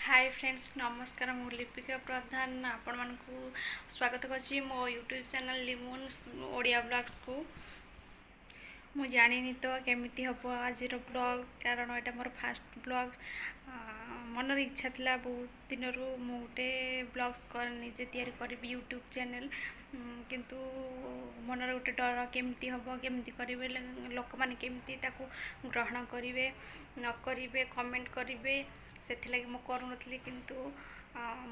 Hi friends नमस्कार मु लिपिका प्रधान आपण मानकु स्वागत करछि मो यूट्यूब चैनल लिमोन्स ओडिया ब्लॉग्स को। मु जानिनी तो केमिति हबो आज ब्लॉग कारण एटा मोर फास्ट ब्लॉग। मनर इच्छा थिला बहुत दिन रु मु गोटे ब्लॉग्स कर निजे तैयारी करबी यूट्यूब चैनल किंतु मनर गोटे डर केमिति हबो केमिति करिवे लोक माने केमिति ताकू ग्रहण करिवे न करिवे कमेंट करिवे से मु करूनथली किंतु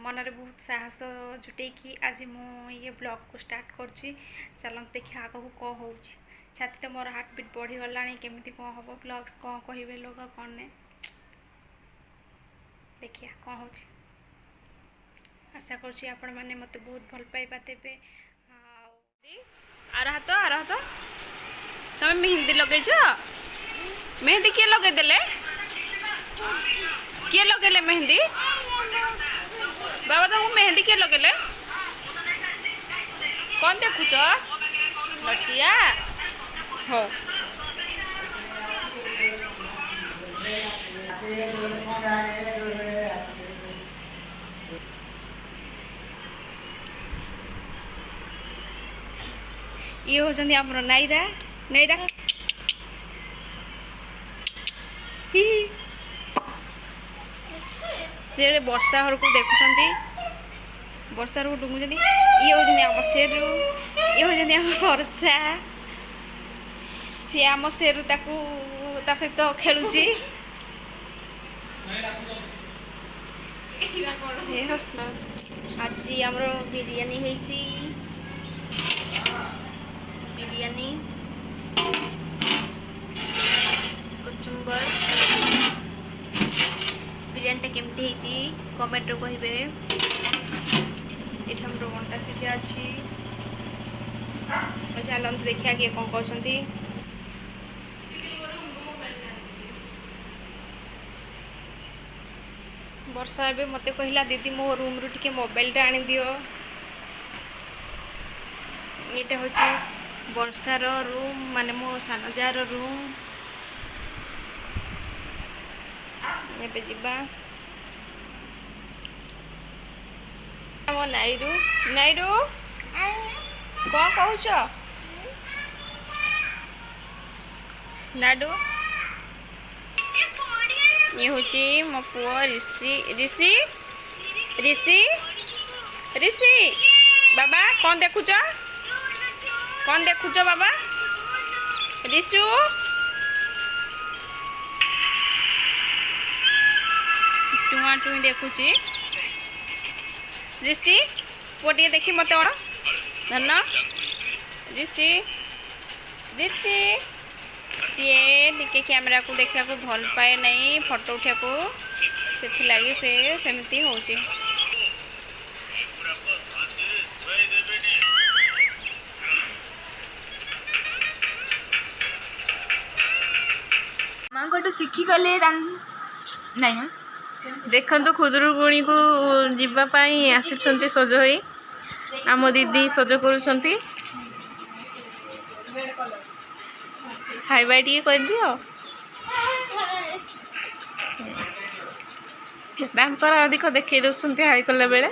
मनरे बहुत साहस जुटे कि आज मु ये ब्लॉग को स्टार्ट करछि। चलन देखिए आगो कौन हो छाती तो मोर हार्ट बीट बढ़ी गला केमिति कौन हम ब्लॉग्स कौन कहे लोग कौन ने देखिए कौन हो। आशा करुँची आपण मैंने मत बहुत भल पाइबा देबे। आर हाथ तुम मेहंदी लगेच मेहंदी किए लगेदेले किए लगेले मेहंदी बाबा तुमको मेहंदी किए लगेले कौन देखुच लटिया हो ये होचंदी हमरो नाईरा नाईरा ही से वर्षा घर को देखुंट वर्षा घर डुंगुंट ये होचंदी आम सेरु ये होचंदी आम वर्षा सी आम सेरु ताकू ता सहित खेलुची आज आमर बिरयानी होईची बिरयानी कचुम्बर बिरयानी केमती होईची कमेंट रो कहिबे। एठा हमरो अंडा सिझा अछि चलत देखिया कि कौन कहते। वर्षा एबे मते कहला दीदी मो रूम रु टिके मोबाइल टा आनी दियो। ये होची वर्षार रूम माने मो सानजार रूम एबे जिबा मो नाइरू नाइरू कौन कहूच नाडू ये होची मो पुओ ऋषि ऋषि ऋषि ऋषि बाबा कौन देखुच बाबा ऋषु टुआ टुई देखुची ऋषि पुओटे देखी मत धन ऋषि ऋषि सी टे कैमेरा को देखा को भल पाए नहीं फोटो उठा को से लगी से सेमती होची। माँ को तो शिखी गले नहीं देखो खुदुरुकुणी को जीवाई आसी सज हो आम दीदी सज करुँच खाइबा टे कर दियो दांतर अधिक देखई दौरान हाई कला बेले